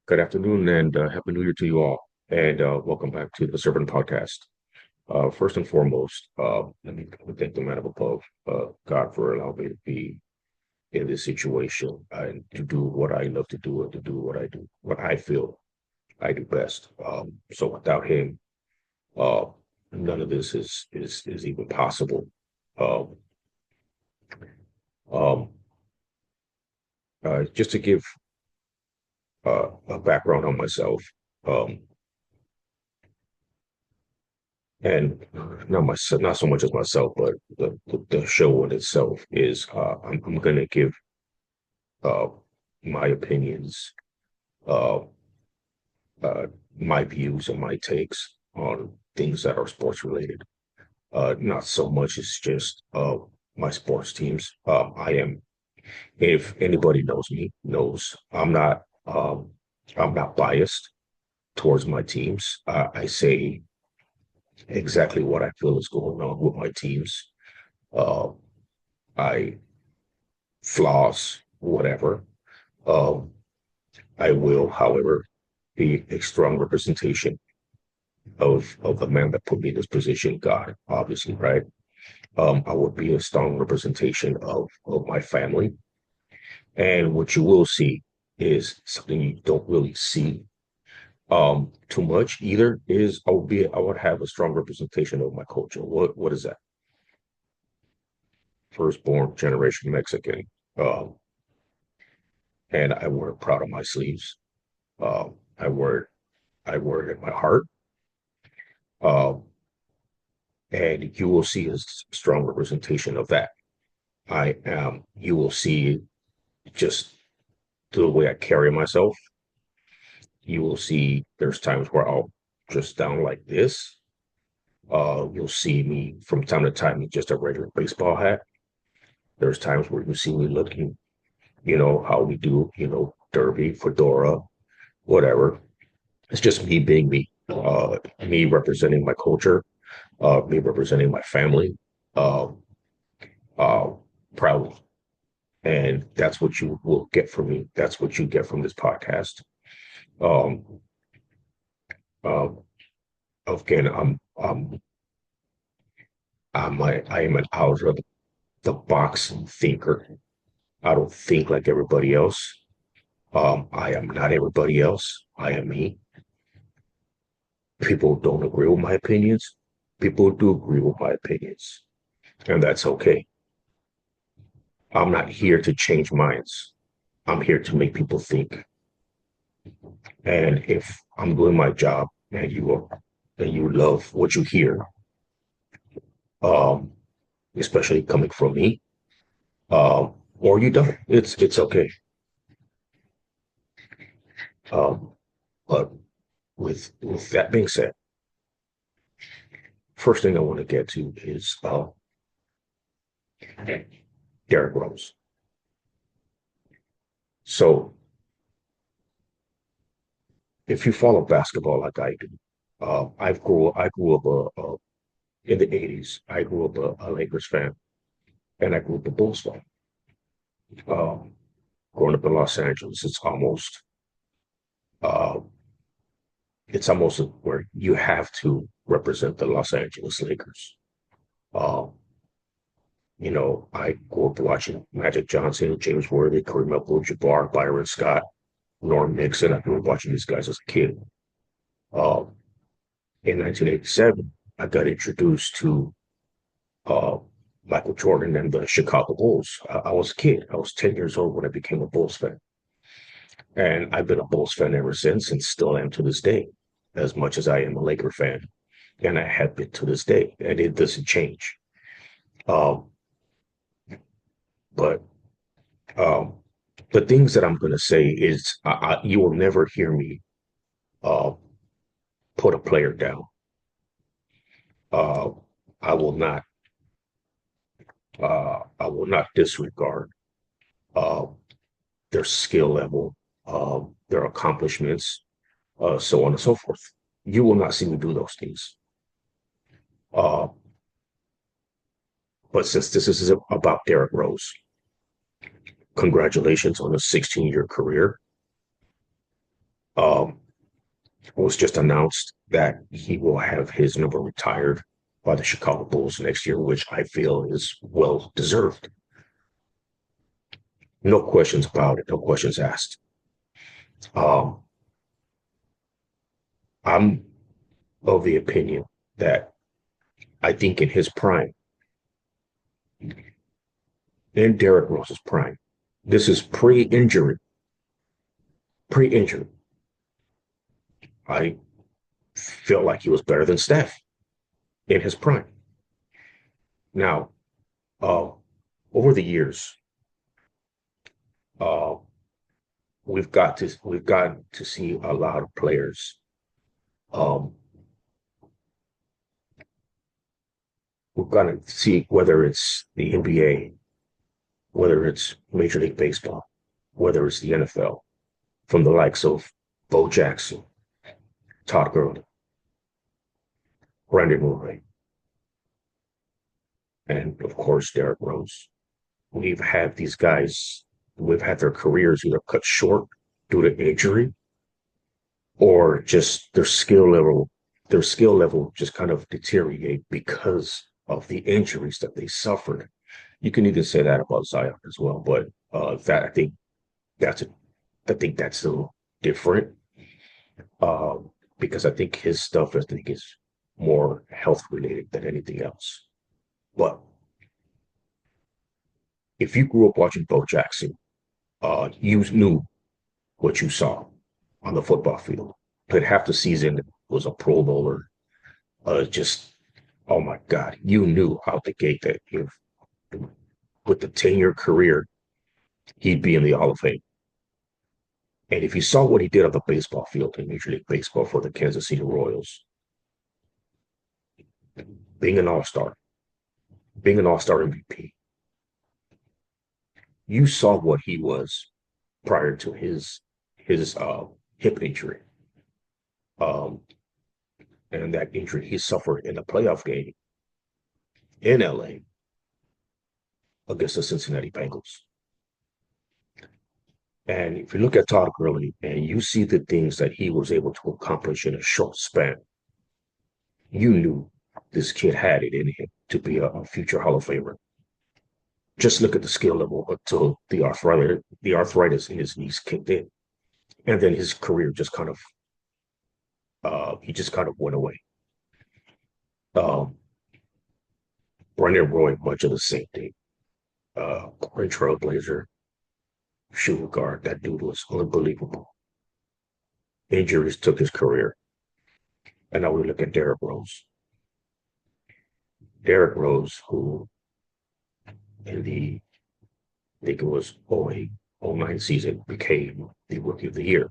Good afternoon and Happy New Year to you all. And welcome back to the Servant Podcast. First and foremost, let me thank the man above, God, for allowing me to be in this situation and to do what I love to do and to do what I do, what I feel I do best. So without him, uh, none of this is even possible. Um, um, just to give a background on myself, um, and not so much as myself, but the show in itself is I'm going to give uh, my opinions, uh, uh, my views, and my takes on things that are sports related. Not so much as just my sports teams. If anybody knows me, knows I'm not biased towards my teams. I say exactly what I feel is going on with my teams. Uh, I flaws, whatever. Um, I will, however, be a strong representation of the man that put me in this position, God, obviously, right? I would be a strong representation of my family. And what you will see is something you don't really see too much either is I would have a strong representation of my culture. What is that? Firstborn generation Mexican. Um, and I wear it proud of my sleeves. Um, I wear it, I wear it in my heart. Um, and you will see a strong representation of that. You will see just the way I carry myself. You will see there's times where I'll just down like this. You'll see me from time to time in just a regular baseball hat. There's times where you see me looking, how we do, derby, fedora, whatever. It's just me being me, me representing my culture, me representing my family, uh, uh, proudly. And that's what you will get from me. That's what you get from this podcast. Um, um, Again, I am an out of the box thinker. I don't think like everybody else. I am not everybody else. I am me. People don't agree with my opinions. People do agree with my opinions, and that's okay. I'm not here to change minds. I'm here to make people think. And if I'm doing my job and you love what you hear, um, especially coming from me, or you don't, it's okay. Um, but with that being said, first thing I want to get to is Derrick Rose. So if you follow basketball like I do, I grew up in the '80s. I grew up a Lakers fan, and I grew up a Bulls fan. Um, Growing up in Los Angeles, uh, it's almost where you have to represent the Los Angeles Lakers. Uh, I grew up watching Magic Johnson, James Worthy, Kareem Abdul-Jabbar, Byron Scott, Norm Nixon. I grew up watching these guys as a kid. Uh, in 1987, I got introduced to uh, Michael Jordan and the Chicago Bulls. I was a kid. I was 10 years old when I became a Bulls fan. And I've been a Bulls fan ever since and still am to this day, as much as I am a Laker fan. And I have been to this day, and it doesn't change. Um, but um, the things that I'm going to say is you will never hear me uh, put a player down. Uh, I will not. I will not disregard uh, their skill level, their accomplishments, so on and so forth. You will not see me do those things. Uh, but since this is about Derrick Rose, congratulations on a 16-year career. Um, it was just announced that he will have his number retired by the Chicago Bulls next year, which I feel is well deserved. No questions about it, no questions asked. Um, I'm of the opinion that I think in his prime, in Derrick Rose's prime, this is pre-injury, pre-injury. I feel like he was better than Steph in his prime. Now, uh, over the years, uh, we've got to see a lot of players. Um, we've got to see whether it's the NBA, whether it's Major League Baseball, whether it's the NFL, from the likes of Bo Jackson, Todd Gurley, Brandon Murray, and of course Derrick Rose. We've had these guys, we've had their careers either cut short due to injury or just their skill level just kind of deteriorate because of the injuries that they suffered. You can even say that about Zion as well, but that that's a, I think that's a little different because I think his stuff I think is more health related than anything else. But if you grew up watching Bo Jackson, you knew what you saw on the football field. Played half the season, was a Pro Bowler. Just oh my God, you knew out the gate that if with the 10-year career, he'd be in the Hall of Fame. And if you saw what he did on the baseball field in Major League Baseball for the Kansas City Royals, being an all-star, being an all-star MVP, you saw what he was prior to his hip injury. Um, and that injury he suffered in a playoff game in LA against the Cincinnati Bengals. And if you look at Todd Gurley and you see the things that he was able to accomplish in a short span, you knew this kid had it in him to be a future Hall of Famer. Just look at the skill level until the arthritis in his knees kicked in, and then his career just kind of he just kind of went away. Um, Brandon Roy, much of the same thing. Great trailblazer, shooting guard. That dude was unbelievable. Injuries took his career, and now we look at Derrick Rose. Derrick Rose, who in the I think it was 08, 09 season became the rookie of the year.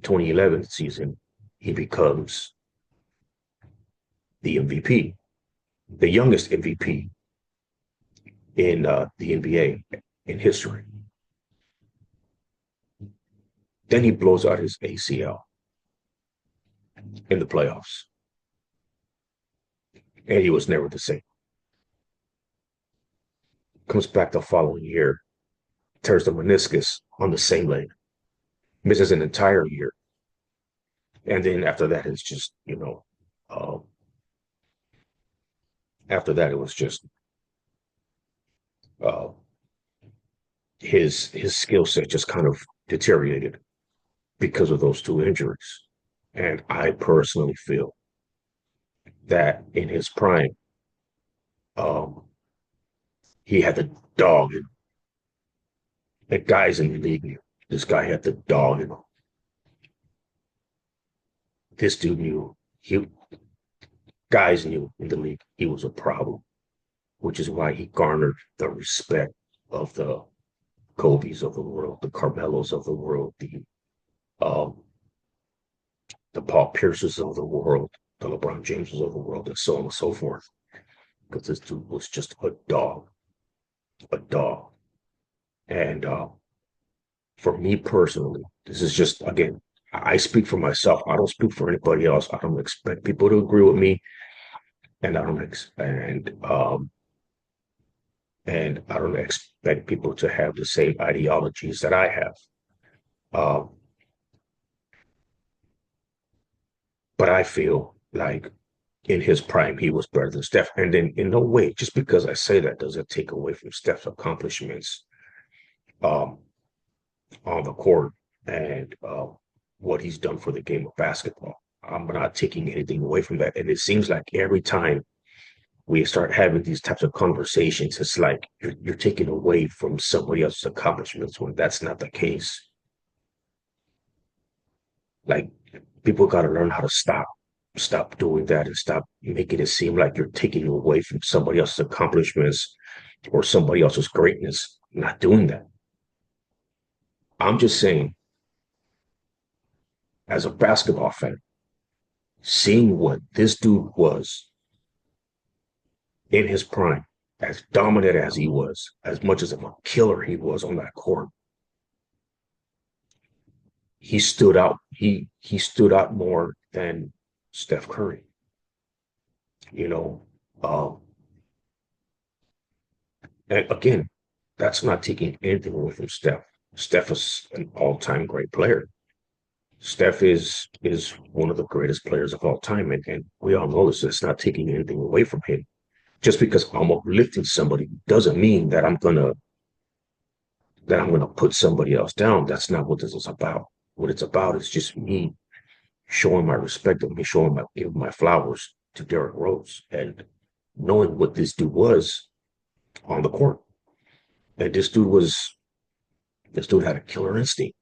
2011 season, he becomes the MVP, the youngest MVP in the NBA in history. Then he blows out his ACL in the playoffs, and he was never the same. Comes back the following year, tears the meniscus on the same leg, misses an entire year, and then after that, it's just after that it was just uh, his skill set just kind of deteriorated because of those two injuries. And I personally feel that in his prime, um, he had the dog in him. And guys in the league knew this guy had the dog in him. This dude knew he guys knew in the league he was a problem, which is why he garnered the respect of the Kobe's of the world, the Carmelos of the world, um, the Paul Pierces of the world, the LeBron Jameses of the world, and so on and so forth. Because this dude was just a dog, a dog. And for me personally, this is just again, I speak for myself. I don't speak for anybody else. I don't expect people to agree with me, and I don't expect people to have the same ideologies that I have. Uh, but I feel like in his prime, he was better than Steph. And then in no way, just because I say that doesn't take away from Steph's accomplishments um, on the court and what he's done for the game of basketball. I'm not taking anything away from that. And it seems like every time we start having these types of conversations, it's like you're taking away from somebody else's accomplishments when that's not the case. Like people got to learn how to stop doing that and stop making it seem like you're taking away from somebody else's accomplishments or somebody else's greatness. I'm not doing that. I'm just saying, as a basketball fan, seeing what this dude was in his prime, as dominant as he was, as much as of a killer he was on that court, he stood out. He stood out more than Steph Curry. You know, um, and again, that's not taking anything away from Steph. Steph is an all-time great player. Steph is one of the greatest players of all time, and we all know this. It's not taking anything away from him. Just because I'm uplifting somebody doesn't mean that I'm gonna put somebody else down. That's not what this is about. What it's about is just me showing my respect and me showing my giving my flowers to Derrick Rose and knowing what this dude was on the court. And this dude had a killer instinct.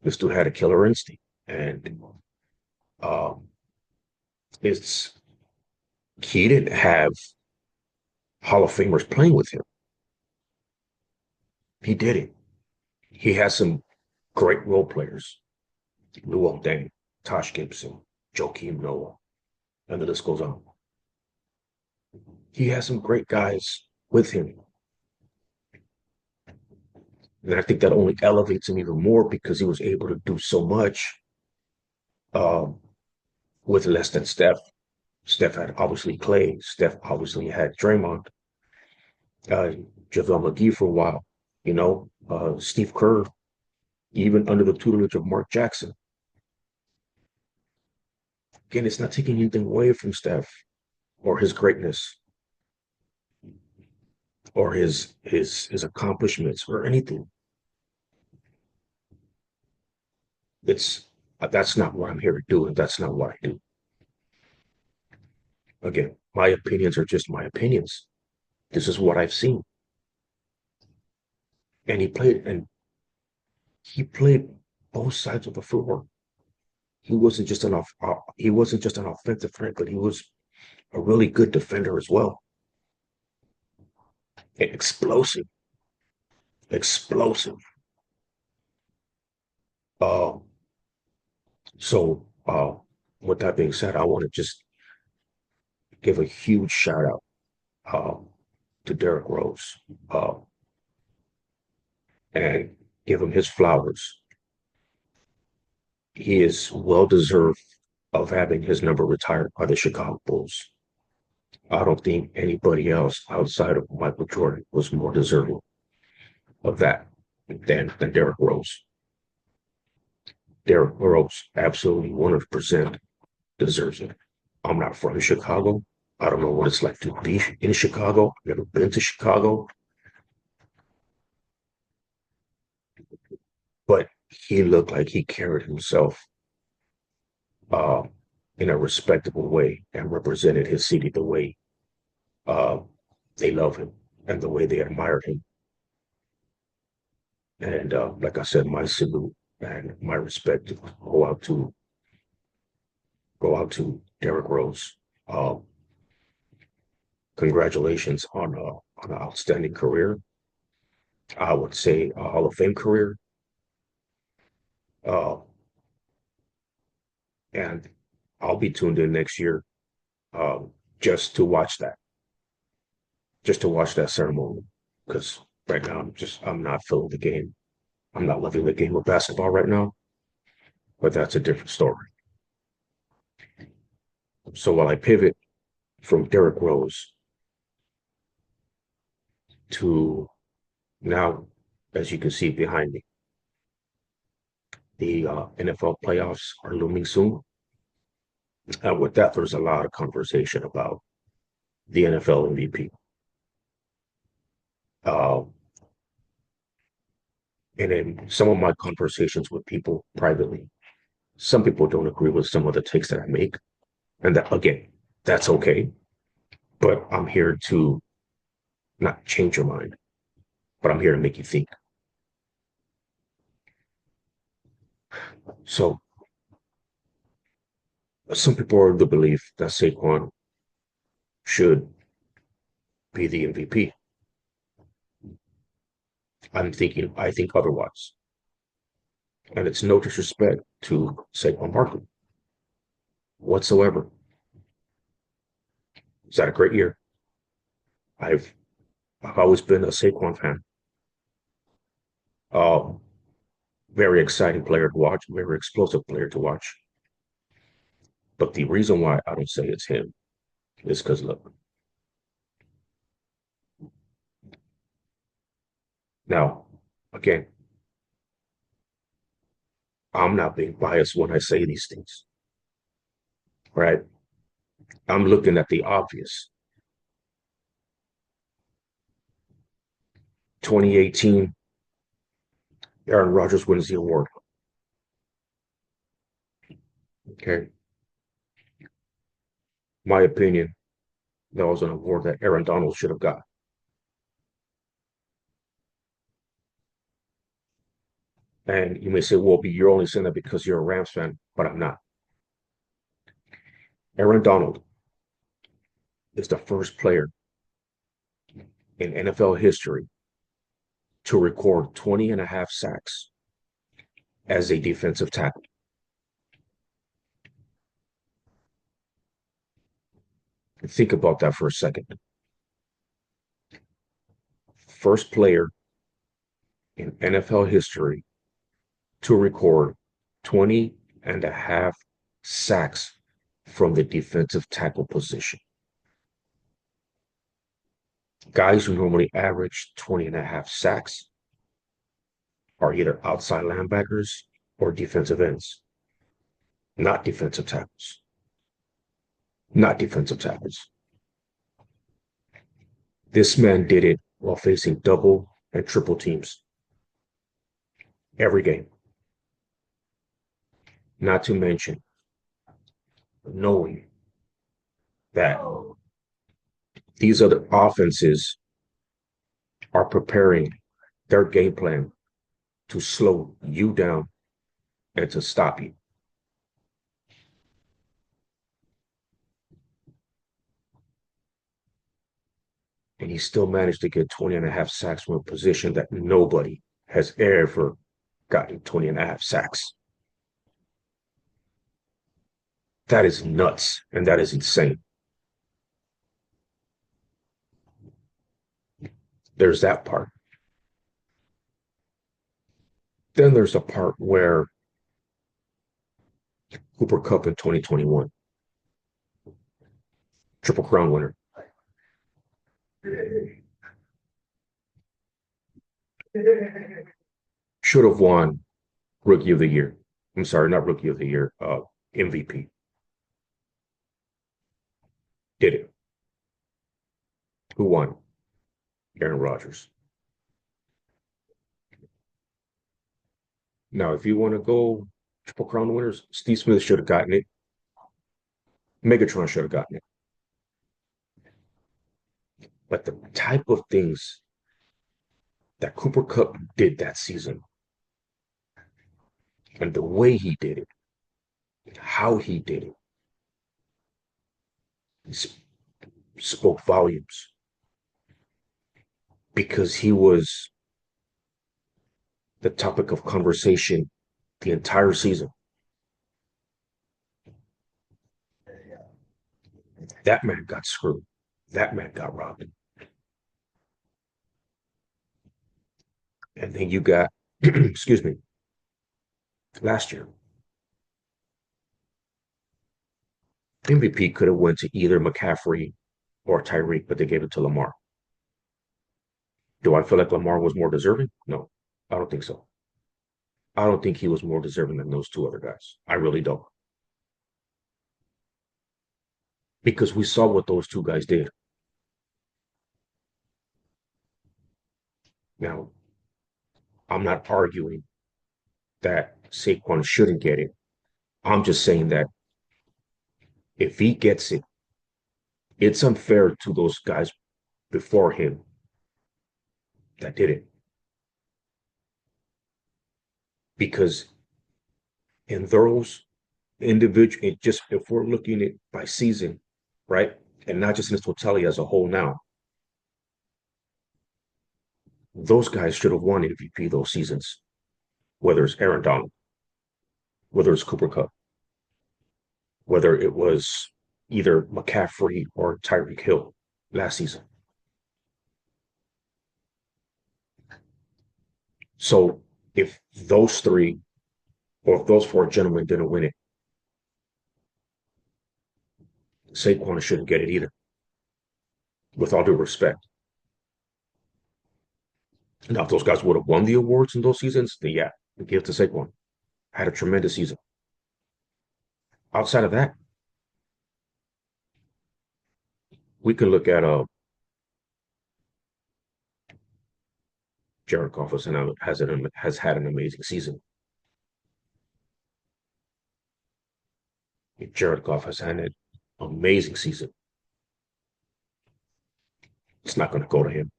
This dude had a killer instinct. And um, it's he didn't have Hall of Famers playing with him. He didn't. He has some great role players. Luol Deng, Tosh Gibson, Joakim Noah, and the list goes on. He has some great guys with him. And I think that only elevates him even more because he was able to do so much um, with less than Steph. Steph had obviously Clay. Steph obviously had Draymond, uh, JaVale McGee for a while, Steve Kerr, even under the tutelage of Mark Jackson. Again, it's not taking anything away from Steph or his greatness or his accomplishments or anything. It's that's not what I'm here to do, and that's not what I do. Again, my opinions are just my opinions. This is what I've seen. And he played both sides of the floor. He wasn't just an offensive threat, but he was a really good defender as well. Explosive, explosive. Uh, so with that being said, I want to just give a huge shout out uh, to Derrick Rose uh, and give him his flowers. He is well deserved of having his number retired by the Chicago Bulls. I don't think anybody else outside of Michael Jordan was more deserving of that than Derrick Rose. Derrick Rose absolutely 100% deserves it. I'm not from Chicago. I don't know what it's like to be in Chicago. I've never been to Chicago, but he looked like he carried himself uh, in a respectable way and represented his city the way uh, they love him and the way they admired him. And like I said, my salute and my respect go out to Derrick Rose. Um, Congratulations on an outstanding career. I would say a Hall of Fame career. Uh, and I'll be tuned in next year um, just to watch that, just to watch that ceremony. Because right now I'm not feeling the game. I'm not loving the game of basketball right now, but that's a different story. So while I pivot from Derrick Rose to now, as you can see behind me, The NFL playoffs are looming soon. And with that, there's a lot of conversation about the NFL MVP. Uh, and in some of my conversations with people privately, some people don't agree with some of the takes that I make. And that, again, that's okay. But I'm here to not change your mind, but I'm here to make you think. So some people are of the belief that Saquon should be the MVP. I think otherwise. And it's no disrespect to Saquon Barkley whatsoever. He's had a great year. I've I've always been a Saquon fan. Uh, Very exciting player to watch, very explosive player to watch. But the reason why I don't say it's him is because look, now again, I'm not being biased when I say these things, right? I'm looking at the obvious. 2018, Aaron Rodgers wins the award. Okay. My opinion, that was an award that Aaron Donald should have got. And you may say, well, you're only saying that because you're a Rams fan, but I'm not. Aaron Donald is the first player in NFL history to record 20 and a half sacks as a defensive tackle. Think about that for a second. First player in NFL history to record 20 and a half sacks from the defensive tackle position. Guys who normally average 20 and a half sacks are either outside linebackers or defensive ends, not defensive tackles. Not defensive tackles. This man did it while facing double and triple teams every game. Not to mention knowing that these other offenses are preparing their game plan to slow you down and to stop you. And he still managed to get 20 and a half sacks from a position that nobody has ever gotten 20 and a half sacks. That is nuts and that is insane. There's that part. Then there's the part where Cooper Kupp in 2021, Triple Crown winner. Should have won Rookie of the Year. I'm sorry, not Rookie of the Year, MVP. Did it. Who won? Aaron Rodgers. Now, if you want to go Triple Crown winners, Steve Smith should have gotten it. Megatron should have gotten it. But the type of things that Cooper Kupp did that season and the way he did it, how he did it, spoke volumes because he was the topic of conversation the entire season. That man got screwed. That man got robbed. And then you got, excuse me, last year, MVP could have went to either McCaffrey or Tyreek, but they gave it to Lamar. Do I feel like Lamar was more deserving? No, I don't think so. I don't think he was more deserving than those two other guys. I really don't. Because we saw what those two guys did. Now, I'm not arguing that Saquon shouldn't get it. I'm just saying that if he gets it, it's unfair to those guys before him that did it. Because in those individual, it just if we're looking at by season, right, and not just in its totality as a whole, now those guys should have won MVP those seasons. Whether it's Aaron Donald, whether it's Cooper Cup, whether it was either McCaffrey or Tyreek Hill last season. So if those three or if those four gentlemen didn't win it, Saquon shouldn't get it either. With all due respect. Now, if those guys would have won the awards in those seasons, then yeah, give it to Saquon. Had a tremendous season. Outside of that, we can look at Jared Goff has had an amazing season. Jared Goff has had an amazing season. It's not going to go to him.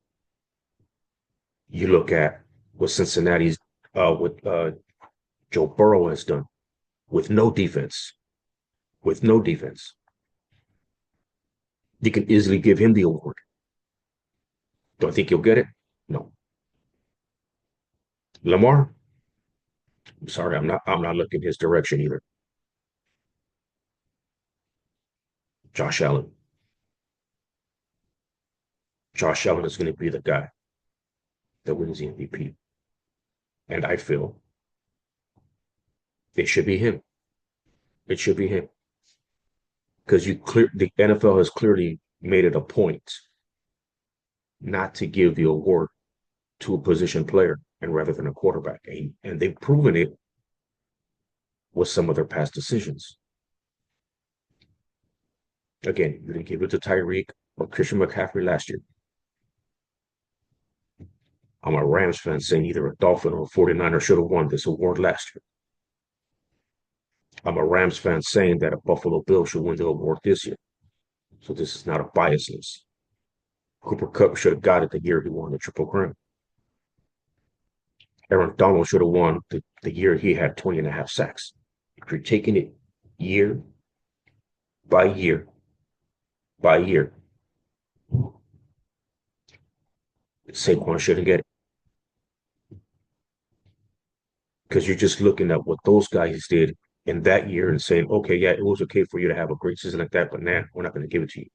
You look at what Cincinnati's what Joe Burrow has done with no defense. With no defense, you can easily give him the award. Do I think he'll get it? No. Lamar, I'm sorry, I'm not looking his direction either. Josh Allen. Josh Allen is going to be the guy that wins the MVP. And I feel it should be him. It should be him. Because the NFL has clearly made it a point not to give the award to a position player and rather than a quarterback. And they've proven it with some of their past decisions. Again, you didn't give it to Tyreek or Christian McCaffrey last year. I'm a Rams fan saying either a Dolphin or a 49er should have won this award last year. I'm a Rams fan saying that a Buffalo Bill should win the award this year. So this is not a biasness. Cooper Cup should have got it the year he won the Triple Crown. Aaron Donald should have won the year he had 20 and a half sacks. If you're taking it year by year by year, Saquon shouldn't get it. Because you're just looking at what those guys did in that year and saying, okay, yeah, it was okay for you to have a great season like that, but now we're not going to give it to you.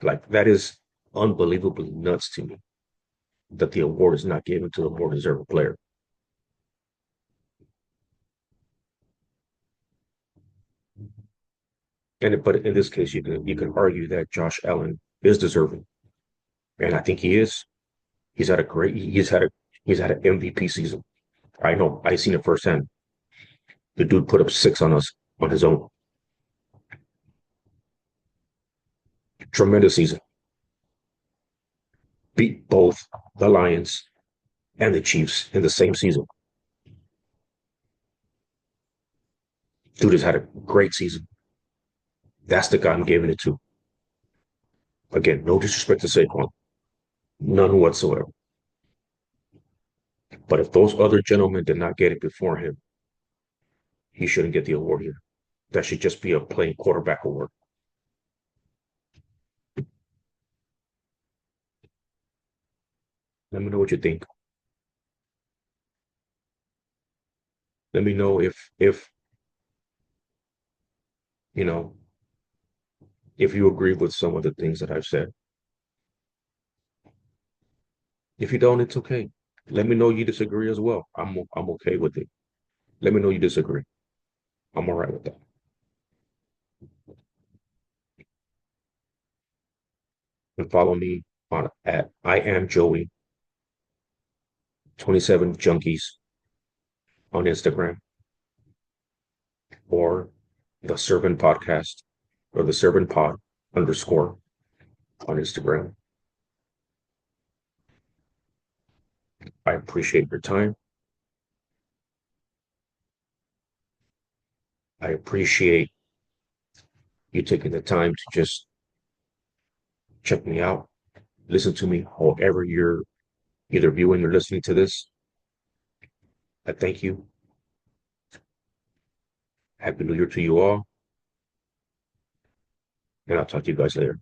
Like, that is unbelievably nuts to me that the award is not given to the more deserving player. But in this case, you can argue that Josh Allen is deserving, and I think he is. He's had a great. He's had an MVP season. I know. I seen it firsthand. The dude put up six on us on his own. Tremendous season. Beat both the Lions and the Chiefs in the same season. Dude has had a great season. That's the guy I'm giving it to. Again, no disrespect to Saquon, none whatsoever. But if those other gentlemen did not get it before him, he shouldn't get the award here. That should just be a plain quarterback award. Let me know what you think. Let me know if you know if you agree with some of the things that I've said. If you don't, it's okay. Let me know you disagree as well. I'm okay with it. Let me know you disagree. I'm all right with that. And follow me on at I am Joey 27 Junkies on Instagram, or the Servant Podcast, or the Servant Pod underscore on Instagram. I appreciate your time. I appreciate you taking the time to just check me out, listen to me, however you're either viewing or listening to this. I thank you. Happy New Year to you all, and I'll talk to you guys later.